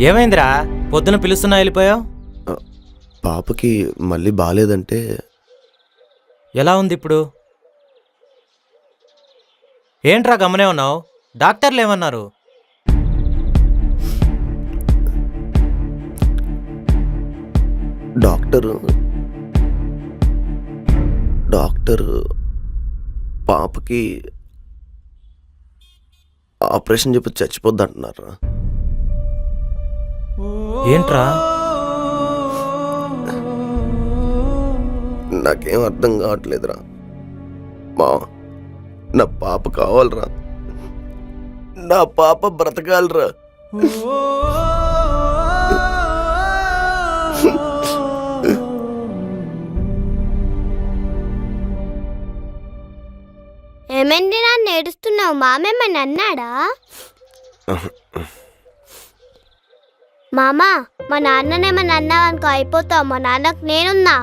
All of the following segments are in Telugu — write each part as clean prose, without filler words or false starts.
ఏమైందిరా పొద్దున పిలుస్తున్నా వెళ్ళిపోయావు? పాపకి మళ్ళీ బాలేదంటే. ఎలా ఉంది ఇప్పుడు? ఏంట్రా గమనే ఉన్నావు? డాక్టర్లు ఏమన్నారు? డాక్టర్ పాపకి ఆపరేషన్ చెప్పి చచ్చిపోద్ది అంటున్నారా? ఏంట్రా? నాకేం అర్థం కావట్లేదురా. నా పాప కావాలరా, నా పాప బ్రతకాలరా. ఏమైంది నాన్న ఏడుస్తున్నావు? మామేమని అన్నాడా? మామా, మా నాన్ననేమని అన్నావు అనుకో అయిపోతావు. మా నాన్నకు నేనున్నా.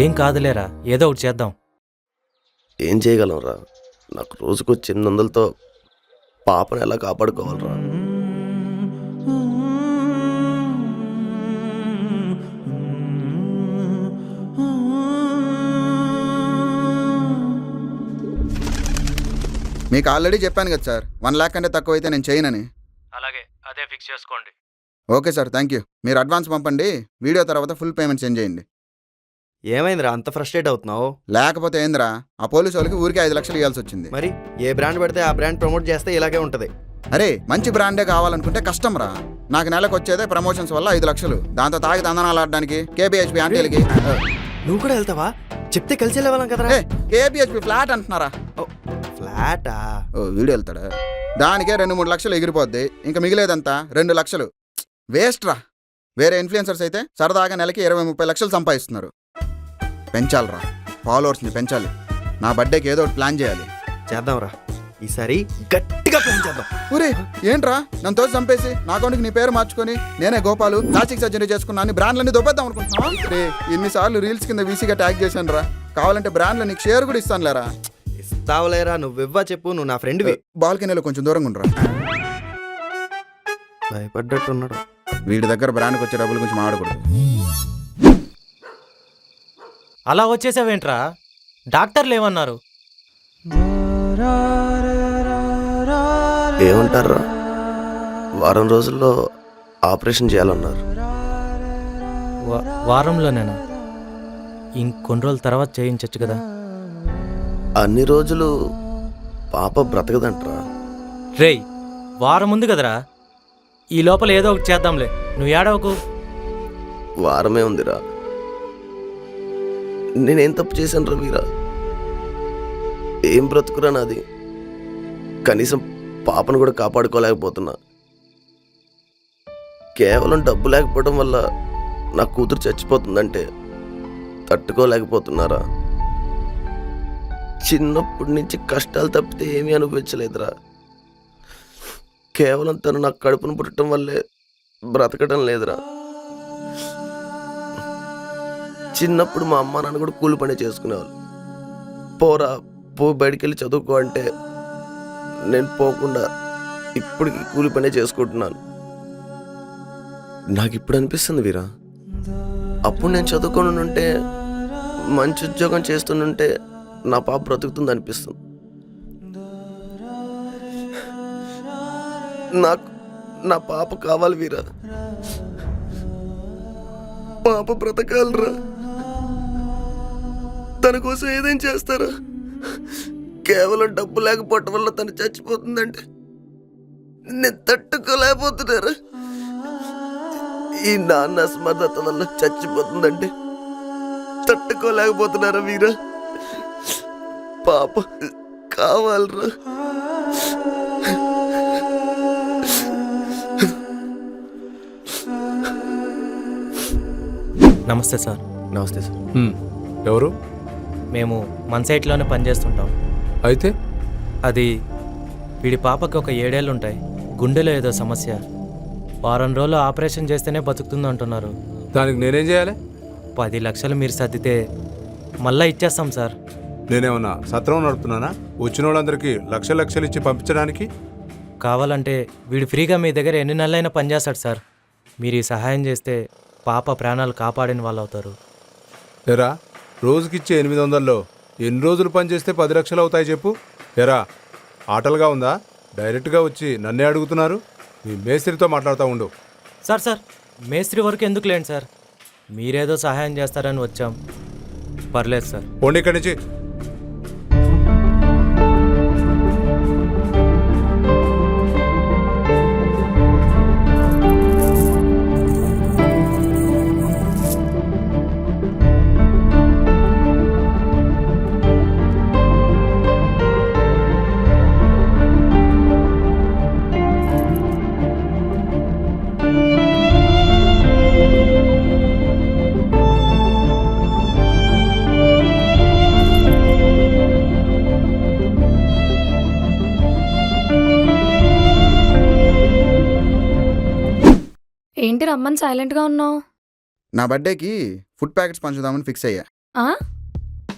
ఏం కాదులేరా, ఏదో ఒకటి చేద్దాం. ఏం చేయగలంరా? నాకు రోజుకు 800తో పాపను ఎలా కాపాడుకోవాలరా? మీకు ఆల్రెడీ చెప్పాను కదా సార్, 1 లాక్ కంటే తక్కువ అయితే నేను చేయనని. అలాగే, అదే ఫిక్స్ చేసుకోండి. Okay sir, thank you. మీరు అడ్వాన్స్ పంపండి, వీడియో తర్వాత ఫుల్ పేమెంట్ సెండ్ చేయండి. ఏమైందిరా అంత ఫ్రస్ట్రేట్ అవుతున్నావు? లేకపోతే ఏందిరా, ఆ పోలీసు వాళ్ళకి ఊరికి 5 లక్షలు ఇవ్వాల్సి వచ్చింది. మరి ఏ బ్రాండ్ పెడితే ఆ బ్రాండ్ ప్రమోట్ చేస్తే ఇలాగే ఉంటది. అరే, మంచి బ్రాండే కావాలనుకుంటే కష్టం రా. నాకు నెలకు వచ్చేదే ప్రమోషన్స్ వల్ల 5 లక్షలు. దాంతో తాగి తందనాలు ఆడడానికి కేబిహెచ్పి ఆంటీలకి. నువ్వు కూడా వెళ్తావా? చెప్తే కలిసి వెళ్ళేవాళ్ళం కదరా. కేబిహెచ్పి ఫ్లాట్ అంటున్నారా? ఫ్లాటా? ఓ, వీడు వెళ్తాడా? దానికే 2-3 లక్షలు ఎగిరిపోద్ది. ఇంకా మిగిలేదంతా 2 లక్షలు. వేస్ట్ రా. వేరే ఇన్ఫ్లుయెన్సర్స్ అయితే సరదాగా నెలకి 20-30 లక్షలు సంపాదిస్తున్నారు. పెంచాలరా, ఫాలోవర్స్ని పెంచాలి. నా బర్త్డేకి ఏదో ఒకటి ప్లాన్ చేయాలి. చేద్దాంరా, ఈసారి గట్టిగా ప్లాన్ చేద్దాం. ఊరే ఏంట్రా, నన్ను తోసి చంపేసి నా అకౌంట్కి నీ పేరు మార్చుకొని నేనే గోపాలు ప్లాస్టిక్ సర్జరీ చేసుకున్నాను బ్రాండ్లన్నీ దొబ్బేద్దాం అనుకుంటున్నా. రే, ఇన్నిసార్లు రీల్స్ కింద వీసీగా ట్యాగ్ చేశాను రా. కావాలంటే బ్రాండ్లో నీకు షేర్ కూడా ఇస్తాను లేరా. ఇస్తావులేరా, నువ్వివ్వా చెప్పు, నువ్వు నా ఫ్రెండ్వి. బాల్కనీలో కొంచెం దూరంగా ఉండరా. భయపడ్డట్టున్నాడు. వీడి దగ్గర బ్రాండ్కి వచ్చే డబ్బుల గురించి మాట్లాడకూడదు. అలా వచ్చేసావేంట్రా? డాక్టర్లు ఏమన్నారు? ఏమంటారా, వారం రోజుల్లో ఆపరేషన్ చేయాలన్నారు. వారంలోనేనా? ఇంకొన్ని రోజుల తర్వాత చేయించచ్చు కదా. అన్ని రోజులు పాప బ్రతకదంటరా. రేయ్, వారం ఉంది కదరా, ఈ లోపల ఏదో ఒకటి చేద్దాంలే, నువ్వు ఏడవకు. వారమే ఉందిరా. నేనేం తప్పు చేశాను రా వీరా? ఏం బ్రతుకురా నాది? కనీసం పాపను కూడా కాపాడుకోలేకపోతున్నా. కేవలం డబ్బు లేకపోవడం వల్ల నా కూతురు చచ్చిపోతుందంటే తట్టుకోలేకపోతున్నారా? చిన్నప్పటి నుంచి కష్టాలు తప్పితే ఏమీ అనుభవించలేదురా. కేవలం తను నాకు కడుపును పుట్టడం వల్లే బ్రతకడం లేదురా. చిన్నప్పుడు మా అమ్మ నాన్న కూడా కూలి పని చేసుకునేవాళ్ళు. పోరా పో, బయటికి వెళ్ళి చదువుకో అంటే నేను పోకుండా ఇప్పటికి కూలి పనే చేసుకుంటున్నాను. నాకు ఇప్పుడు అనిపిస్తుంది వీరా, అప్పుడు నేను చదువుకొని ఉంటే, మంచి ఉద్యోగం చేస్తుంటే నా పాప బ్రతుకుతుంది అనిపిస్తుంది. నాకు నా పాప కావాలి వీరా. పాప బ్రతకాలరా. తన కోసం ఏదేం చేస్తారా? కేవలం డబ్బు లేకపోవటం వల్ల తను చచ్చిపోతుందంటే నేను తట్టుకోలేకపోతున్నారా? ఈ నాన్న అసమర్థత వల్ల చచ్చిపోతుందంటే తట్టుకోలేకపోతున్నారా వీరా? పాప కావాలరా. నమస్తే సార్. నమస్తే సార్. ఎవరు? మేము మన సైట్లోనే పనిచేస్తుంటాం. అయితే అది వీడి పాపకి ఒక 7 ఏళ్ళు ఉంటాయి. గుండెలో ఏదో సమస్య. వారం రోజులు ఆపరేషన్ చేస్తేనే బతుకుతుంది అంటున్నారు. దానికి నేనేం చేయాలి? 10 లక్షలు మీరు సర్దితే మళ్ళీ ఇచ్చేస్తాం సార్. నేనేమన్నా సత్రం నడుపుతున్నానా? వచ్చిన వాళ్ళందరికీ లక్షలు ఇచ్చి పంపించడానికి? కావాలంటే వీడు ఫ్రీగా మీ దగ్గర ఎన్ని నెలలైనా పనిచేస్తాడు సార్. మీరు ఈ సహాయం చేస్తే పాప ప్రాణాలు కాపాడిన వాళ్ళు అవుతారు. ఎరా, రోజుకిచ్చే 800లో ఎన్ని రోజులు పనిచేస్తే 10 లక్షలు అవుతాయి చెప్పు. ఎరా, ఆటలుగా ఉందా? డైరెక్ట్గా వచ్చి నన్నే అడుగుతున్నారు. మీ మేస్త్రితో మాట్లాడుతూ ఉండు. సార్ మేస్త్రి వరకు ఎందుకు లేండి సార్, మీరేదో సహాయం చేస్తారని వచ్చాం. పర్లేదు సార్. పోండి ఇక్కడి నుంచి. ఏంటి రమ్మని సైలెంట్గా ఉన్నావు? నా బర్త్డేకి ఫుడ్ ప్యాకెట్స్ పంచుదామని ఫిక్స్ అయ్యా.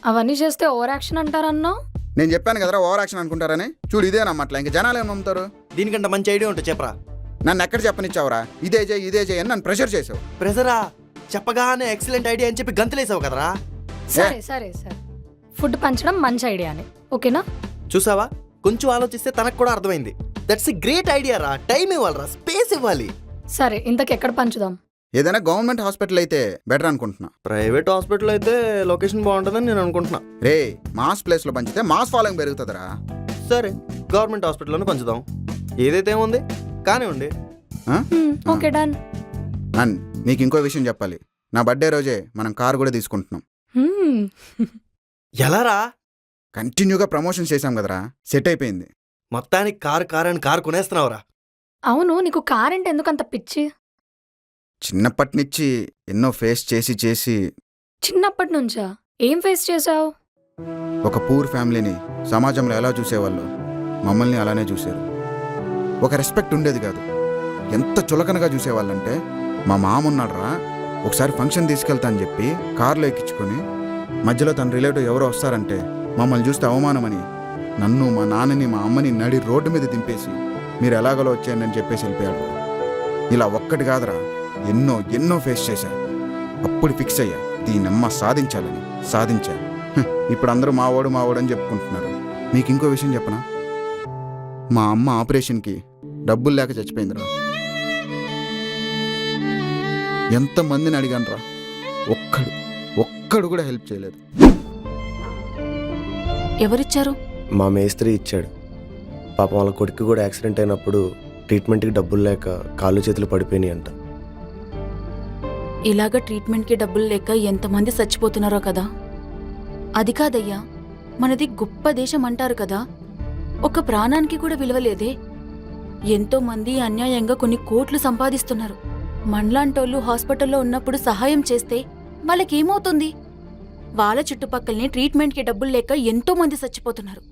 అవన్నీ చేస్తే ఓవర్ యాక్షన్ అంటారన్నావు. నేను చెప్పాను కదరా ఓవర్ యాక్షన్ అనుకుంటారని. చూడు ఇదే నమ్మట్లా, ఇంకా జనాలు ఏం నమ్ముతారు? దీనికంటే మంచి ఐడియా ఉంటే చెప్పరా. నన్ను ఎక్కడ చెప్పనిచ్చావురా? ఇదే చేయి అని నన్ను ప్రెషర్ చేసావు. ప్రెజరా చెప్పగానే ఎక్సలెంట్ ఐడియా అని చెప్పి గంతులేసావు కదరా. సరే ఫుడ్ పంచడం మంచి ఐడియానే, ఓకేనా? చూసావా, కొంచెం ఆలోచిస్తే తనకు కూడా అర్థమైంది. దట్స్ ఎ గ్రేట్ ఐడియా రా. టైం ఇవ్వాలరా, స్పేస్ ఇవ్వాలి. సరే, ఇంతకు ఎక్కడ పంచుదాం? ఏదైనా గవర్నమెంట్ హాస్పిటల్ అయితే బెటర్ అనుకుంటున్నా. ప్రైవేట్ హాస్పిటల్ అయితే లొకేషన్ బాగుంటుందని నేను అనుకుంటున్నా. రే, మాస్ ప్లేస్లో పంచితే మాస్ ఫాలోయింగ్ పెరుగుతుందిరా. సరే, గవర్నమెంట్ హాస్పిటల్లోనే పంచుదాం. ఏదైతే ఏముంది కానివ్వండి. Okay done. అండ్ నీకు ఇంకో విషయం చెప్పాలి. నా బర్త్డే రోజే మనం కారు కూడా తీసుకుంటున్నాం. ఎలా రా? కంటిన్యూగా ప్రమోషన్ చేశాం కదరా, సెట్ అయిపోయింది. మొత్తానికి కారు అని కారు కొనేస్తున్నావురా. అవును, నీకు కార్ అంటే ఎందుకు అంత పిచ్చి? చిన్నప్పటి నుంచి ఎన్నో ఫేస్ చేసి చిన్నప్పటి నుంచా? ఏం ఫేస్ చేసావు? ఒక పూర్ ఫ్యామిలీని సమాజంలో ఎలా చూసేవాళ్ళు మమ్మల్ని అలానే చూశారు. ఒక రెస్పెక్ట్ ఉండేది కాదు. ఎంత చులకనగా చూసేవాళ్ళంటే, మా మామ ఉన్నాడురా, ఒకసారి ఫంక్షన్ తీసుకెళ్తా అని చెప్పి కారులో ఎక్కించుకొని మధ్యలో తన రిలేటివ్ ఎవరో వస్తారంటే మమ్మల్ని చూస్తే అవమానమని నన్ను, మా నాన్నని, మా అమ్మని నడి రోడ్డు మీద దింపేసి మీరు ఎలాగలో వచ్చాయని అని చెప్పేసి వెళ్ళిపోయాడు. ఇలా ఒక్కటి కాదురా, ఎన్నో ఫేస్ చేశా. అప్పుడు ఫిక్స్ అయ్యా, దీనమ్మ సాధించాలని. సాధించా. ఇప్పుడు అందరూ మావాడు అని చెప్పుకుంటున్నారు. మీకు ఇంకో విషయం చెప్పనా? మా అమ్మ ఆపరేషన్కి డబ్బులు లేక చచ్చిపోయిందిరా. ఎంతమందిని అడిగానురా, ఒక్కడు కూడా హెల్ప్ చేయలేదు. ఎవరిచ్చారు? మా మేస్త్రి ఇచ్చాడు. పాపం వాళ్ళ కొడుకు కూడా యాక్సిడెంట్ అయినప్పుడు ట్రీట్మెంట్కి డబ్బులు లేక కాళ్ళు చేతులు పడిపోయినాయి అంట. ఇలాగ ట్రీట్మెంట్కి డబ్బులు లేక ఎంతమంది చచ్చిపోతున్నారో కదా. అది కాదయ్యా, మనది గొప్ప దేశం అంటారు కదా, ఒక ప్రాణానికి కూడా విలువలేదే. ఎంతో మంది అన్యాయంగా కొన్ని కోట్లు సంపాదిస్తున్నారు. మనలాంటోళ్ళు హాస్పిటల్లో ఉన్నప్పుడు సహాయం చేస్తే వాళ్ళకేమవుతుంది? వాళ్ళ చుట్టుపక్కలనే ట్రీట్మెంట్కి డబ్బులు లేక ఎంతో మంది చచ్చిపోతున్నారు.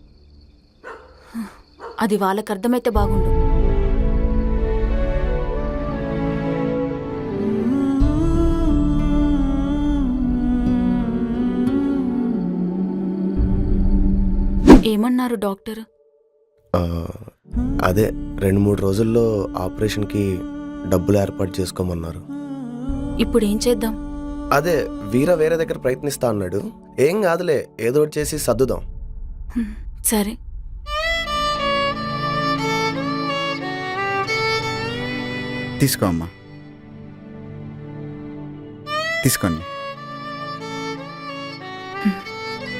అది వాళ్ళకు అర్థమైతే బాగుండు. ఏమన్నారు డాక్టర్? అదే 2-3 రోజుల్లో ఆపరేషన్కి డబ్బులు ఏర్పాటు చేసుకోమన్నారు. ఇప్పుడేం చేద్దాం? అదే వేరే దగ్గర ప్రయత్నిస్తా అన్నాడు. ఏం కాదులే, ఏదో ఒకటి చేసి సర్దుదాం. సరే. తీసుకో అమ్మా, తీసుకోండి.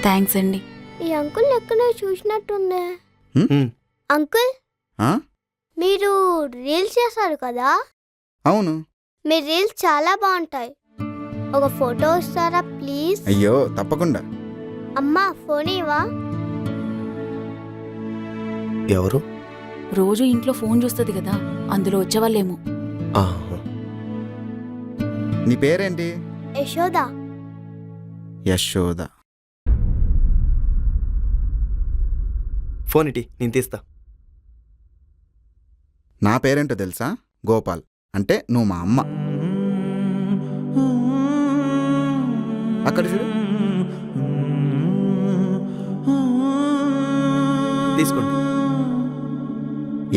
థ్యాంక్స్ అండి. ఈ అంకుల్ ఎక్కడో చూసినట్టుందే. అంకుల్, మీరు రీల్స్ చేస్తారు కదా? అవును. మీ రీల్స్ చాలా బాగుంటాయి. ఒక ఫోటో ఇస్తారా ప్లీజ్? అయ్యో తప్పకుండా. అమ్మా ఫోన్ ఇవ్వా? ఎవరు? రోజు ఇంట్లో ఫోన్ చూస్తుంది కదా, అందులో వచ్చేవాళ్ళేమో. నీ పేరేంటి? యశోద. యశోద. ఫోన్ ఇటీ, నేను తీస్తా. నా పేరేంటో తెలుసా? గోపాల్. అంటే నువ్వు మా అమ్మ. అక్కడ చూడు. తీసుకోండి.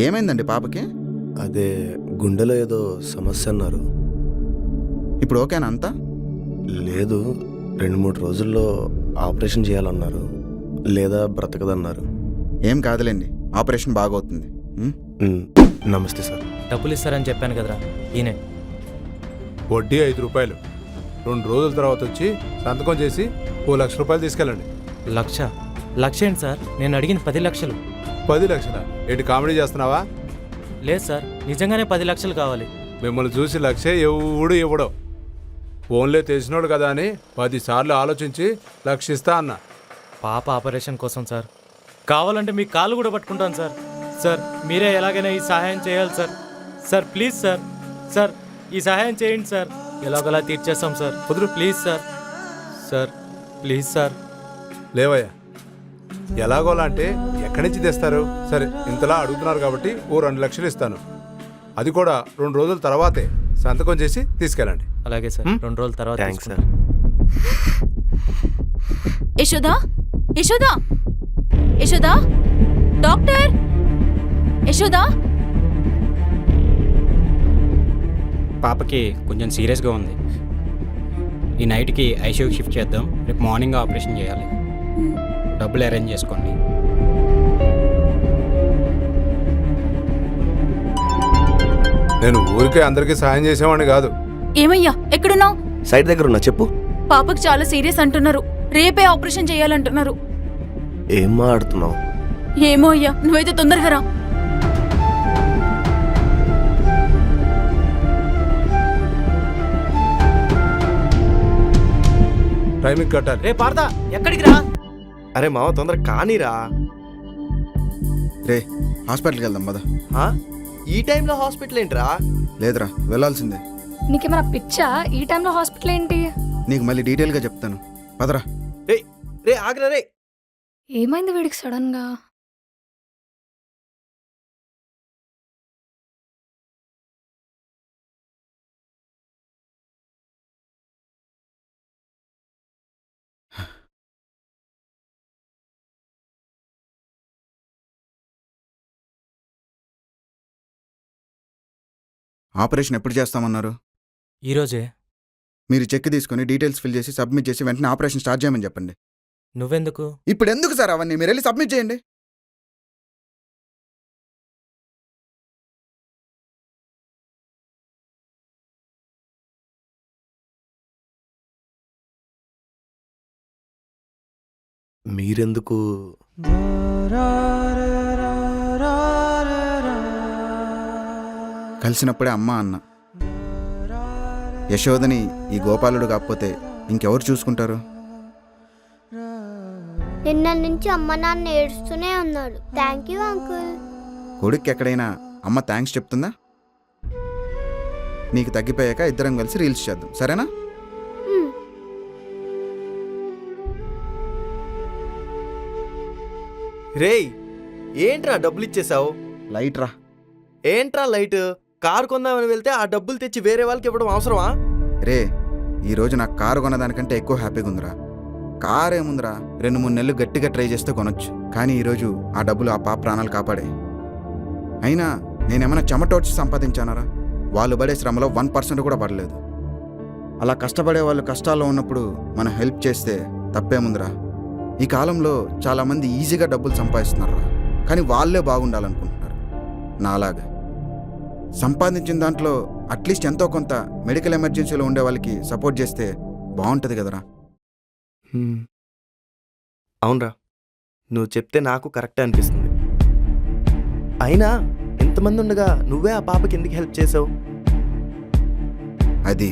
ఏమైందండి పాపకి? అదే గుండెలో ఏదో సమస్య అన్నారు. ఇప్పుడు ఓకేనా అంతా? లేదు, 2-3 రోజుల్లో ఆపరేషన్ చేయాలన్నారు, లేదా బ్రతకదన్నారు. ఏం కాదులేండి, ఆపరేషన్ బాగవుతుంది. నమస్తే సార్. డబ్బులు ఇస్తారని చెప్పాను కదరా, ఈయనే. వడ్డీ 5 రూపాయలు. 2 రోజుల తర్వాత వచ్చి సంతకం చేసి 1 లక్ష రూపాయలు తీసుకెళ్ళండి. లక్ష ఏంటి సార్? నేను అడిగింది 10 లక్షలు. 10 లక్షలా? ఏంటి కామెడీ చేస్తున్నావా? లేదు సార్, నిజంగానే 10 లక్షలు కావాలి. మిమ్మల్ని చూసి లక్షే ఎవడు ఇవ్వడం. ఫోన్లే తెలిసినోడు కదా అని 10 సార్లు ఆలోచించి లక్షిస్తా అన్న. పాప ఆపరేషన్ కోసం సార్. కావాలంటే మీ కాళ్ళు కూడా పట్టుకుంటాను సార్. సార్ మీరే ఎలాగైనా ఈ సహాయం చేయాలి sir. Sir please sir. Sir ఈ సహాయం చేయండి సార్. ఎలాగోలా తీర్చేస్తాం సార్. కుదురు please sir. Sir please sir. లేవయ్యా, ఎలాగోలా అంటే ఎక్కడి నుంచి తెస్తారు? సరే, ఇంతలా అడుగుతున్నారు కాబట్టి 2 లక్షలు ఇస్తాను. అది కూడా 2 రోజుల తర్వాతే సంతకం చేసి తీసుకెళ్ళండి. అలాగే సార్, 2 రోజుల తర్వాత థ్యాంక్స్ తీసుకుంటాం. సార్. యశోదా, యశోదా, యశోదా, డాక్టర్, యశోదా. పాపకి కొంచెం సీరియస్గా ఉంది. ఈ నైట్కి ఐసీయూకి షిఫ్ట్ చేద్దాం. రేపు మార్నింగ్ ఆపరేషన్ చేయాలి. డబ్బులు అరేంజ్ చేసుకోండి. నేను ఊరికే అందరికీ సాయం చేసేవాడిని కాదు. ఏమయ్యా, ఎక్కడున్నావు? సైడ్ దగ్గర ఉన్నా, చెప్పు. పాపకు చాలా సీరియస్ అంటున్నారు. రేపే ఆపరేషన్ చేయాలంటున్నారు. ఏం మాట్లాడుతున్నావు? ఏమో అయ్యా, నువ్వైతే తొందరగా రా. టైంకి కట్టాలి. రే పార్దా, ఎక్కడికి రా? అరే మామ, తొందర కానీరా. రే, హాస్పిటల్కి వెళ్దాం పద. హా? ఈ టైంలో హాస్పిటల్ ఏంట్రా? లేదురా, వెళ్ళాల్సిందే. నీకేమైనా పిచ్చా? ఈ టైంలో హాస్పిటల్ ఏంటి? నీకు మళ్ళీ డీటెయిల్గా చెప్తాను, పదరా. రే రే ఆగ్రా రే. ఏమైంది వీడికి సడన్ గా? ఆపరేషన్ ఎప్పుడు చేస్తామన్నారు? ఈరోజే. మీరు చెక్ తీసుకొని డీటెయిల్స్ ఫిల్ చేసి సబ్మిట్ చేసి వెంటనే ఆపరేషన్ స్టార్ట్ చేయమని చెప్పండి. నువ్వెందుకు? ఇప్పుడు ఎందుకు సార్ అవన్నీ? మీరు వెళ్ళి సబ్మిట్ చేయండి. మీరెందుకు? కలిసినప్పుడే అమ్మ అన్న. యశోదని ఈ గోపాలుడు కాకపోతే ఇంకెవరు చూసుకుంటారు? నిన్న నుంచి అమ్మ నాన్న ఏడుస్తూనే ఉన్నాడు. Thank you uncle. కొడుక్కి ఎక్కడైనా అమ్మ థ్యాంక్స్ చెప్తుందా? నీకు తగ్గిపోయాక ఇద్దరం కలిసి రీల్స్ చేద్దాం, సరేనా? రేయ్, ఏంట్రా డబ్బులు ఇచ్చేసావు? లైట్ రా. ఏంట్రా లైట్? కారు కొందామని వెళ్తే ఆ డబ్బులు తెచ్చి వేరే వాళ్ళకి ఇవ్వడం అవసరమా? రే, ఈరోజు నాకు కారు కొన్నదానికంటే ఎక్కువ హ్యాపీగా ఉందిరా. కారు ఏముందిరా, 2-3 నెలలు గట్టిగా ట్రై చేస్తే కొనొచ్చు. కానీ ఈరోజు ఆ డబ్బులు ఆ పాప ప్రాణాలు కాపాడే. అయినా నేనేమైనా చెమటోడ్చి సంపాదించానరా? వాళ్ళు పడే శ్రమలో 1% కూడా పడలేదు. అలా కష్టపడే వాళ్ళు కష్టాల్లో ఉన్నప్పుడు మనం హెల్ప్ చేస్తే తప్పేముందిరా? ఈ కాలంలో చాలామంది ఈజీగా డబ్బులు సంపాదిస్తున్నారా, కానీ వాళ్ళే బాగుండాలనుకుంటున్నారు. నాలాగా సంపాదించిన దాంట్లో అట్లీస్ట్ ఎంతో కొంత మెడికల్ ఎమర్జెన్సీలో ఉండే వాళ్ళకి సపోర్ట్ చేస్తే బాగుంటుంది కదరా. అవునరా, నువ్వు చెప్తే నాకు కరెక్టే అనిపిస్తుంది. అయినా ఎంతమంది ఉండగా నువ్వే ఆ పాపకి ఎందుకు హెల్ప్ చేసావు? అది